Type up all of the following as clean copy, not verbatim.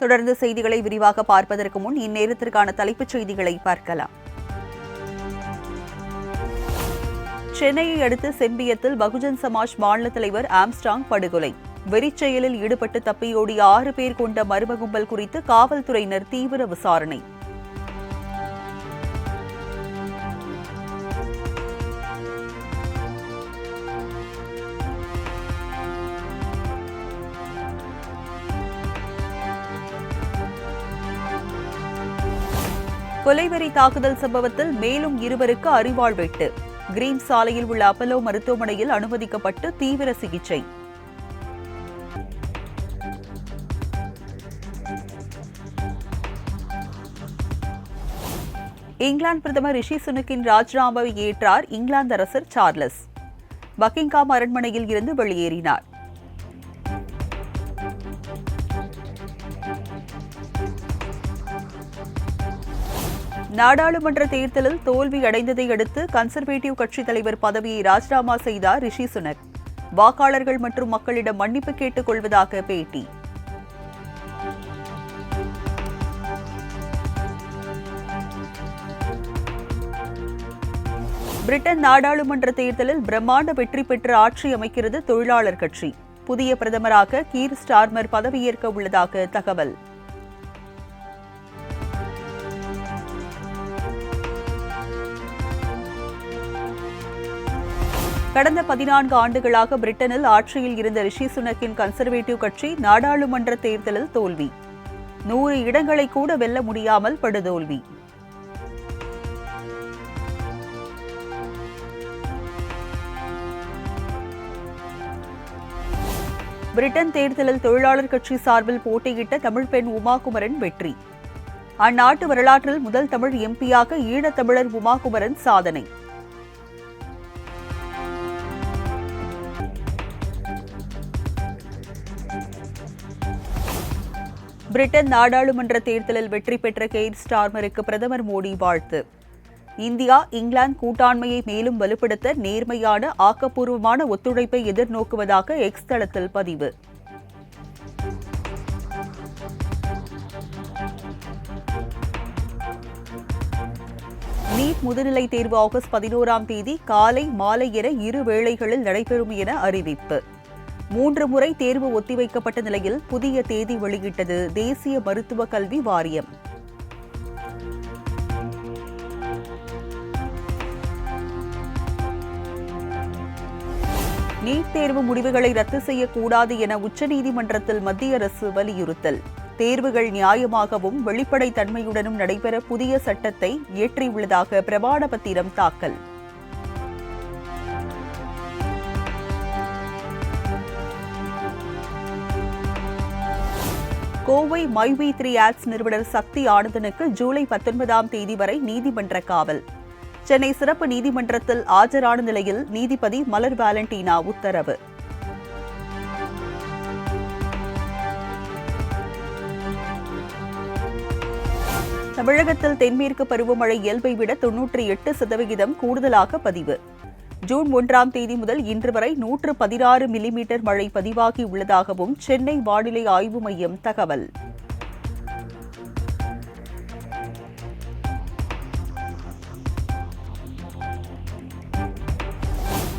தொடர்ந்து செய்திகளை விரிவாக பார்ப்பதற்கு முன் இந்நேரத்திற்கான தலைப்புச் செய்திகளை பார்க்கலாம். சென்னையை அடுத்து செம்பியத்தில் பகுஜன் சமாஜ் மாநில தலைவர் ஆம்ஸ்ட்ராங் படுகொலை. வெறிச்செயலில் ஈடுபட்டு தப்பியோடிய 6 பேர் கொண்ட மர்ம கும்பல் குறித்து காவல்துறையினர் தீவிர விசாரணை. கொலைவெறி தாக்குதல் சம்பவத்தில் மேலும் 2 அரிவாள் வெட்டு. கிரீன் சாலையில் உள்ள அப்பல்லோ மருத்துவமனையில் அனுமதிக்கப்பட்டு தீவிர சிகிச்சை. இங்கிலாந்து பிரதமர் ரிஷி சுனக்கின் ராஜினாமாவை ஏற்றார் இங்கிலாந்து அரசர் சார்லஸ். பக்கிங்ஹாம் அரண்மனையில் இருந்து வெளியேறினார். நாடாளுமன்ற தேர்தலில் தோல்வி அடைந்ததை அடுத்து கன்சர்வேட்டிவ் கட்சித் தலைவர் பதவியை ராஜினாமா செய்தார் ரிஷி சுனக். வாக்காளர்கள் மற்றும் மக்களிடம் மன்னிப்பு கேட்டுக் கொள்வதாக பேட்டி. பிரிட்டன் நாடாளுமன்ற தேர்தலில் பிரம்மாண்ட வெற்றி பெற்று ஆட்சி அமைக்கிறது தொழிலாளர் கட்சி. புதிய பிரதமராக கீர் ஸ்டார்மர் பதவியேற்க உள்ளதாக தகவல். கடந்த 14 ஆண்டுகளாக பிரிட்டனில் ஆட்சியில் இருந்த ரிஷி சுனக்கின் கன்சர்வேட்டிவ் கட்சி நாடாளுமன்ற தேர்தலில் தோல்வி. 100 இடங்களை கூட வெல்ல முடியாமல் படுதோல்வி. பிரிட்டன் தேர்தலில் தொழிலாளர் கட்சி சார்பில் போட்டியிட்ட தமிழ் பெண் உமாகுமரன் வெற்றி. அந்நாட்டு வரலாற்றில் முதல் தமிழ் எம்பியாக ஈழத்தமிழர் உமாகுமரன் சாதனை. பிரிட்டன் நாடாளுமன்ற தேர்தலில் வெற்றி பெற்ற கெய்ர் ஸ்டார்மருக்கு பிரதமர் மோடி வாழ்த்து. இந்தியா இங்கிலாந்து கூட்டாண்மையை மேலும் வலுப்படுத்த நேர்மையான ஆக்கப்பூர்வமான ஒத்துழைப்பை எதிர்நோக்குவதாக எக்ஸ் தளத்தில் பதிவு. நீட் முதுநிலை தேர்வு ஆகஸ்ட் 11ஆம் தேதி காலை மாலை என 2 வேளைகளில் நடைபெறும் என அறிவிப்பு. 3 முறை தேர்வு ஒத்திவைக்கப்பட்ட நிலையில் புதிய தேதி வெளியிட்டது தேசிய மருத்துவ கல்வி வாரியம். நீட் தேர்வு முடிவுகளை ரத்து செய்யக்கூடாது என உச்சநீதிமன்றத்தில் மத்திய அரசு வலியுறுத்தல். தேர்வுகள் நியாயமாகவும் வெளிப்படைத் தன்மையுடனும் நடைபெற புதிய சட்டத்தை இயற்றியுள்ளதாக பிரமாண பத்திரம் தாக்கல். கோவை மைவி3 ஆட்ஸ் நிறுவனர் சக்தி ஆனந்தனுக்கு ஜூலை 19ஆம் தேதி வரை நீதிமன்ற காவல். சென்னை சிறப்பு நீதிமன்றத்தில் ஆஜரான நிலையில் நீதிபதி மலர் வாலண்டினா உத்தரவு. தமிழகத்தில் தென்மேற்கு பருவமழை இயல்பை விட 98% கூடுதலாக பதிவு. ஜூன் 1ஆம் தேதி முதல் இன்று வரை 116 மில்லிமீட்டர் மழை பதிவாகி உள்ளதாகவும் சென்னை வானிலை ஆய்வு மையம் தகவல்.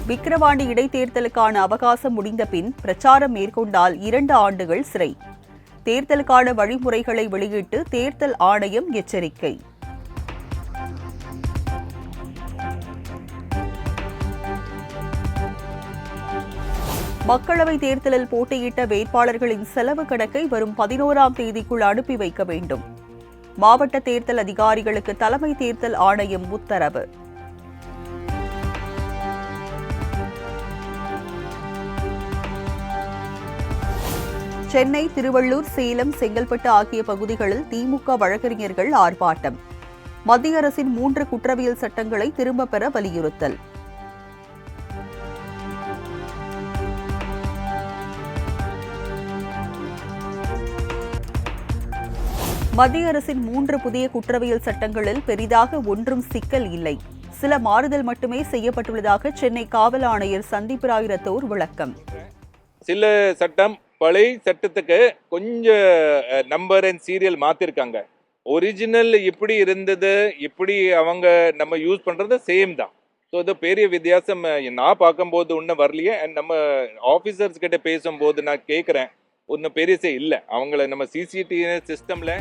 விக்கிரவாண்டி இடைத்தேர்தலுக்கான அவகாசம் முடிந்த பின் பிரச்சாரம் மேற்கொண்டால் 2 ஆண்டுகள் சிறை. தேர்தலுக்கான வழிமுறைகளை வெளியிட்டு தேர்தல் ஆணையம் எச்சரிக்கை. மக்களவைத் தேர்தலில் போட்டியிட்ட வேட்பாளர்களின் செலவு கணக்கை வரும் 11ஆம் தேதிக்குள் அனுப்பி வைக்க வேண்டும். மாவட்ட தேர்தல் அதிகாரிகளுக்கு தலைமை தேர்தல் ஆணையம் உத்தரவு. சென்னை, திருவள்ளூர், சேலம், செங்கல்பட்டு ஆகிய பகுதிகளில் திமுக வழக்கறிஞர்கள் ஆர்ப்பாட்டம். மத்திய அரசின் 3 குற்றவியல் சட்டங்களை திரும்பப் பெற வலியுறுத்தல். மத்திய அரசின் 3 புதிய குற்றவியல் சட்டங்களில் பெரிதாக ஒன்றும் சிக்கல் இல்லை. சில மாறுதல் மட்டுமே செய்யப்பட்டுள்ளதாக சென்னை காவல் ஆணையர் சந்தீப் ராய் ரத்தோர் விளக்கம். சில சட்டம் பழைய சட்டத்துக்கு கொஞ்சம் நம்பர் அண்ட் சீரியல் மாத்திருக்காங்க. ஒரிஜினல் எப்படி இருந்தது, இப்படி அவங்க நம்ம யூஸ் பண்றது சேம் தான். ஸோ இது பெரிய வித்தியாசம் நான் பார்க்கும்போது ஒன்றும் வரலையே. அண்ட் நம்ம ஆஃபீஸர்ஸ் கிட்ட பேசும்போது நான் கேட்குறேன், ஒன்றும் பெருசே இல்லை. அவங்கள நம்ம சிசிடிவி சிஸ்டம்ல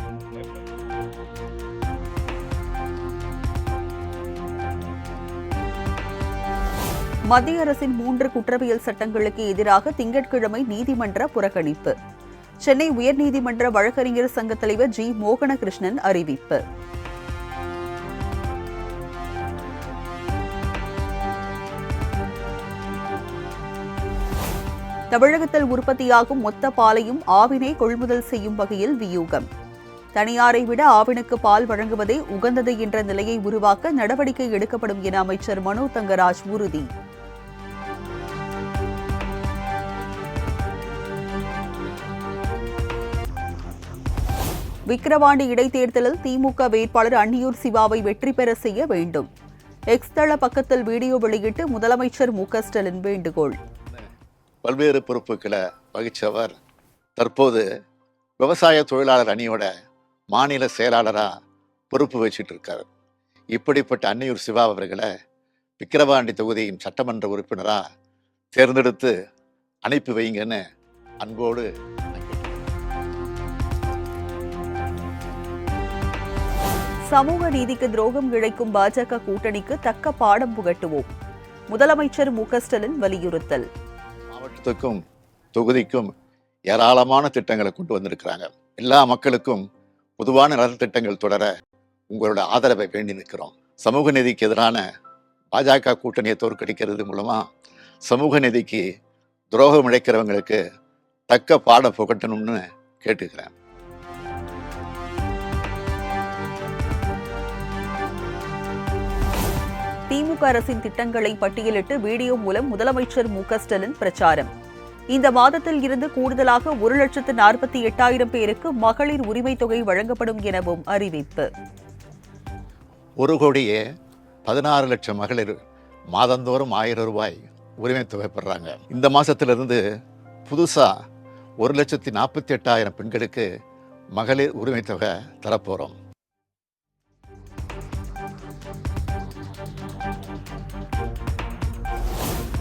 மத்திய அரசின் 3 குற்றவியல் சட்டங்களுக்கு எதிராக திங்கட்கிழமை நீதிமன்ற புறக்கணிப்பு. சென்னை உயர்நீதிமன்ற வழக்கறிஞர் சங்க தலைவர் ஜி மோகனகிருஷ்ணன் அறிவிப்பு. தமிழகத்தில் உற்பத்தியாகும் மொத்த பாலையும் ஆவினை கொள்முதல் செய்யும் வகையில் வியூகம். தனியாரை விட ஆவினுக்கு பால் வழங்குவதே உகந்தது என்ற நிலையை உருவாக்க நடவடிக்கை எடுக்கப்படும் என அமைச்சர் மனோ தங்கராஜ் உறுதி. விக்கிரவாண்டி இடைத்தேர்தலில் திமுக வேட்பாளர் அன்னியூர் சிவாவை வெற்றி பெற செய்ய வேண்டும். எக்ஸ் தள பக்கத்தில் வீடியோ வெளியிட்டு முதலமைச்சர் மு.க.ஸ்டாலின் வேண்டுகோள். பல்வேறு பொறுப்புகளை வகிச்சவர் தற்போது விவசாய தொழிலாளர் அணியோட மாநில செயலாளராக பொறுப்பு வச்சுட்டு இருக்காரு. இப்படிப்பட்ட அன்னியூர் சிவா அவர்களை விக்கிரவாண்டி தொகுதியின் சட்டமன்ற உறுப்பினராக தேர்ந்தெடுத்து அனுப்பி வைங்கன்னு அன்போடு. சமூக நீதிக்கு துரோகம் இழைக்கும் பாஜக கூட்டணிக்கு தக்க பாடம் புகட்டுவோம். முதலமைச்சர் மு.க.ஸ்டாலின் வலியுறுத்தல். மாவட்டத்துக்கும் தொகுதிக்கும் ஏராளமான திட்டங்களை கொண்டு வந்திருக்கிறாங்க. எல்லா மக்களுக்கும் பொதுவான நலத்திட்டங்கள் தொடர உங்களோட ஆதரவை வேண்டி நிற்கிறோம். சமூக நீதிக்கு எதிரான பாஜக கூட்டணியை தோற்கடிக்கிறது மூலமா சமூக நீதிக்கு துரோகம் இழைக்கிறவங்களுக்கு தக்க பாடம் புகட்டணும்னு கேட்டுக்கிறேன். திமுக அரசின் திட்டங்களை பட்டியலிட்டு வீடியோ மூலம் முதலமைச்சர் மு.க.ஸ்டாலின் பிரச்சாரம். இந்த மாதத்தில் இருந்து கூடுதலாக 1,48,000 பேருக்கு மகளிர் உரிமை தொகை வழங்கப்படும் எனவும் அறிவிப்பு. 1,16,00,000 மகளிர் மாதந்தோறும் 1,000 ரூபாய் உரிமை தொகை பெறாங்க. இந்த மாசத்திலிருந்து புதுசா 1,48,000 பெண்களுக்கு மகளிர் உரிமை தொகை தரப்போறோம்.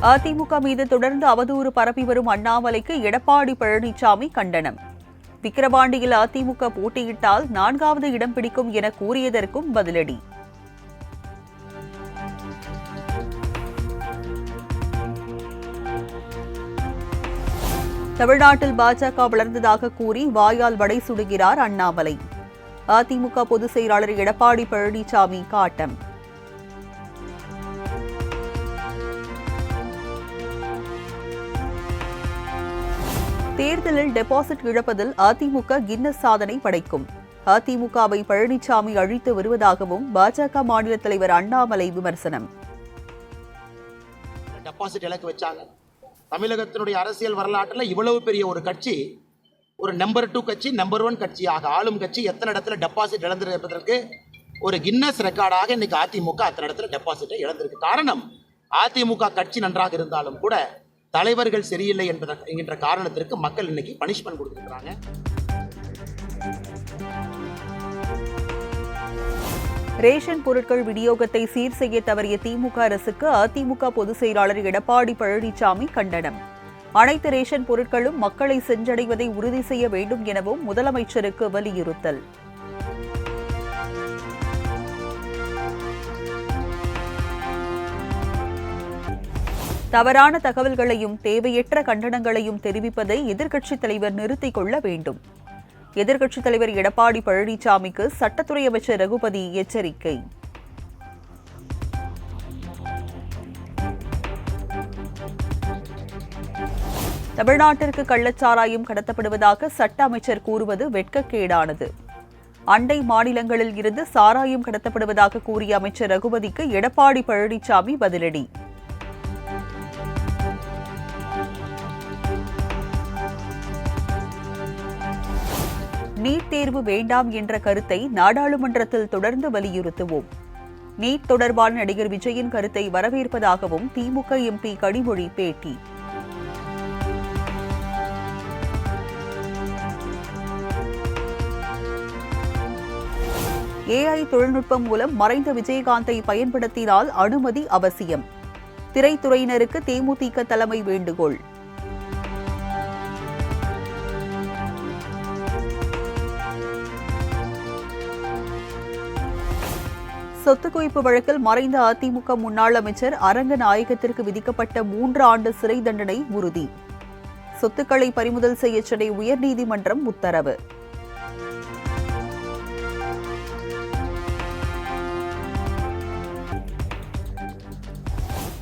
அதிமுக மீது தொடர்ந்து அவதூறு பரப்பி வரும் அண்ணாமலைக்கு எடப்பாடி பழனிசாமி கண்டனம். விக்கிரவாண்டியில் அதிமுக போட்டியிட்டால் 4வது இடம் பிடிக்கும் என கூறியதற்கும் பதிலடி. தமிழ்நாட்டில் பாஜக வளர்ந்ததாக கூறி வாயால் வடை சுடுகிறார் அண்ணாமலை. அதிமுக பொதுச் செயலாளர் எடப்பாடி பழனிசாமி காட்டம். தேர்தலில் டெபாசிட் இழப்பதில் அதிமுக கின்னஸ் சாதனை படைக்கும். அதிமுகவை பழனிசாமி அழித்து வருவதாகவும் பாஜக மாநில தலைவர் அண்ணாமலை விமர்சனம். டெபாசிட் இலக்கு வச்சாங்க. தமிழகத்தினுடைய அரசியல் வரலாற்றில் இவ்வளவு பெரிய ஒரு கட்சி, ஒரு நம்பர் 2 கட்சி, நம்பர் 1 கட்சியாக ஆளும் கட்சி எத்தனை இடத்துல டெபாசிட் இழந்திருப்பதற்கு ஒரு கின்னஸ் ரெக்கார்டாக இன்னைக்கு அதிமுக அத்தனை இடத்துல டெபாசிட்டை இழந்திருக்கு. காரணம், அதிமுக கட்சி நன்றாக இருந்தாலும் கூட தலைவர்கள் சரியில்லை என்கின்ற காரணத்திற்கு மக்கள் இன்னைக்கு பனிஷ்மெண்ட் கொடுத்திருக்கிறாங்க. ரேஷன் பொருட்கள் விநியோகத்தை சீர் செய்ய தவறிய திமுக அரசுக்கு அதிமுக பொதுச் செயலாளர் எடப்பாடி பழனிசாமி கண்டனம். அனைத்து ரேஷன் பொருட்களும் மக்களை சென்றடைவதை உறுதி செய்ய வேண்டும் எனவும் முதலமைச்சருக்கு வலியுறுத்தல். தவறான தகவல்களையும் தேவையற்ற கண்டனங்களையும் தெரிவிப்பதை எதிர்க்கட்சித் தலைவர் நிறுத்திக் கொள்ள வேண்டும். எதிர்க்கட்சித் தலைவர் எடப்பாடி பழனிசாமிக்கு சட்டத்துறை அமைச்சர் ரகுபதி எச்சரிக்கை. தமிழ்நாட்டிற்கு கள்ளச்சாராயம் கடத்தப்படுவதாக சட்ட அமைச்சர் கூறுவது வெட்கக்கேடானது. அண்டை மாநிலங்களில் இருந்து சாராயம் கடத்தப்படுவதாக கூறிய அமைச்சர் ரகுபதிக்கு எடப்பாடி பழனிசாமி பதிலடி. நீட் தேர்வு வேண்டாம் என்ற கருத்தை நாடாளுமன்றத்தில் தொடர்ந்து வலியுறுத்துவோம். நீட் தொடர்பான நடிகர் விஜயின் கருத்தை வரவேற்பதாகவும் திமுக எம்பி கனிமொழி பேட்டி. AI தொழில்நுட்பம் மூலம் மறைந்த விஜயகாந்தை பயன்படுத்தினால் அனுமதி அவசியம். திரைத்துறையினருக்கு தேமுதிக தலைமை வேண்டுகோள். சொத்து குவிப்பு வழக்கில் மறைந்த அதிமுக முன்னாள் அமைச்சர் அரங்கநாயகத்திற்கு விதிக்கப்பட்ட 3 ஆண்டு சிறை தண்டனை உறுதி. சொத்துக்களை பறிமுதல் செய்ய சென்னை உயர்நீதிமன்றம் உத்தரவு.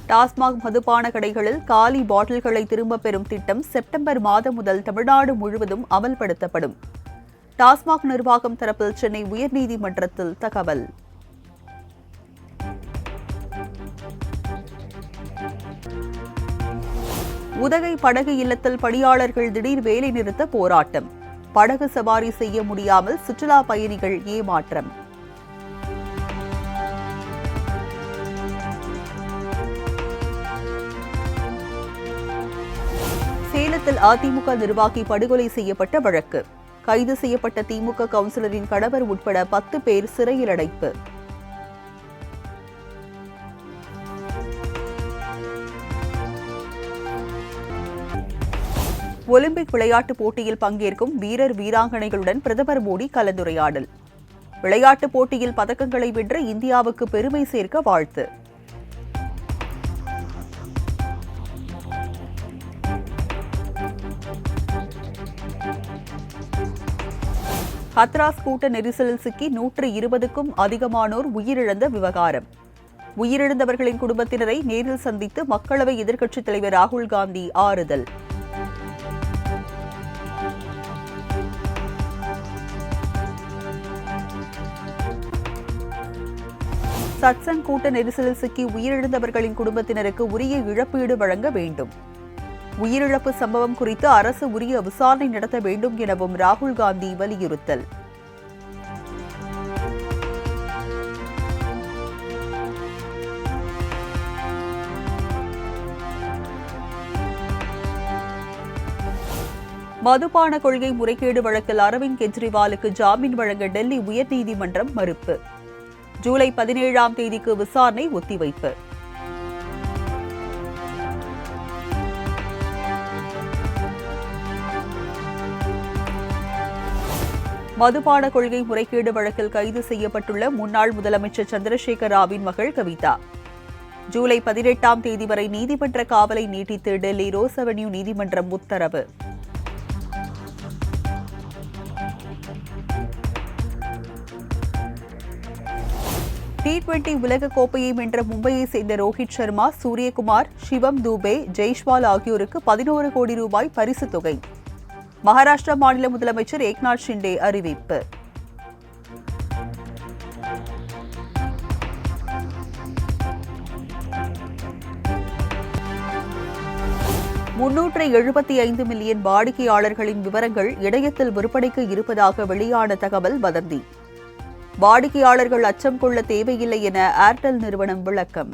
டாஸ்மாக் மதுபான கடைகளில் காலி பாட்டில்களை திரும்பப் பெறும் திட்டம் செப்டம்பர் மாதம் முதல் தமிழ்நாடு முழுவதும் அமல்படுத்தப்படும். டாஸ்மாக் நிர்வாகம் தரப்பில் சென்னை உயர்நீதிமன்றத்தில் தகவல். உதகை படகு இல்லத்தில் பணியாளர்கள் திடீர் வேலைநிறுத்த போராட்டம். படகு சவாரி செய்ய முடியாமல் சுற்றுலா பயணிகள் ஏமாற்றம். சேலத்தில் அதிமுக நிர்வாகி படுகொலை செய்யப்பட்ட வழக்கு. கைது செய்யப்பட்ட திமுக கவுன்சிலரின் கணவர் உட்பட 10 பேர் சிறையில் அடைப்பு. ஒலிம்பிக் விளையாட்டுப் போட்டியில் பங்கேற்கும் வீரர் வீராங்கனைகளுடன் பிரதமர் மோடி கலந்துரையாடல். விளையாட்டுப் போட்டியில் பதக்கங்களை வென்ற இந்தியாவுக்கு பெருமை சேர்க்க வாழ்த்து. ஹத்ராஸ் கூட்ட நெரிசலில் சிக்கி 120க்கும் அதிகமானோர் உயிரிழந்த விவகாரம். உயிரிழந்தவர்களின் குடும்பத்தினரை நேரில் சந்தித்து மக்களவை எதிர்க்கட்சித் தலைவர் ராகுல் காந்தி ஆறுதல். சத்சங் கூட்ட நெரிசலில் சிக்கி உயிரிழந்தவர்களின் குடும்பத்தினருக்கு உரிய இழப்பீடு வழங்க வேண்டும். உயிரிழப்பு சம்பவம் குறித்து அரசு உரிய விசாரணை நடத்த வேண்டும் எனவும் ராகுல் காந்தி வலியுறுத்தல். மதுபான கொள்கை முறைகேடு வழக்கில் அரவிந்த் கெஜ்ரிவாலுக்கு ஜாமீன் வழங்க டெல்லி உயர்நீதிமன்றம் மறுப்பு. ஜூலை 17ஆம் தேதிக்கு விசாரணை ஒத்திவைப்பு. மதுபான கொள்கை முறைகேடு வழக்கில் கைது செய்யப்பட்டுள்ள முன்னாள் முதலமைச்சர் சந்திரசேகர் ராவின் மகள் கவிதா ஜூலை 18ஆம் தேதி வரை நீதிமன்ற காவலை நீட்டித்து டெல்லி ரோஸ் அவென்யூ நீதிமன்றம் உத்தரவு. T20 உலகக் கோப்பையை வென்ற மும்பையை சேர்ந்த ரோஹித் சர்மா, சூரியகுமார், சிவம் தூபே, ஜெய்ஷ்வால் ஆகியோருக்கு 11 கோடி ரூபாய் பரிசுத் தொகை. மகாராஷ்டிரா மாநில முதலமைச்சர் ஏக்நாத் ஷிண்டே அறிவிப்பு. $375 மில்லியன் வாடிக்கையாளர்களின் விவரங்கள் இணையத்தில் விற்பனைக்கு இருப்பதாக வெளியான தகவல் வதந்தி. வாடிக்கையாளர்கள் அச்சம் கொள்ள தேவையில்லை என ஏர்டெல் நிறுவனம் விளக்கம்.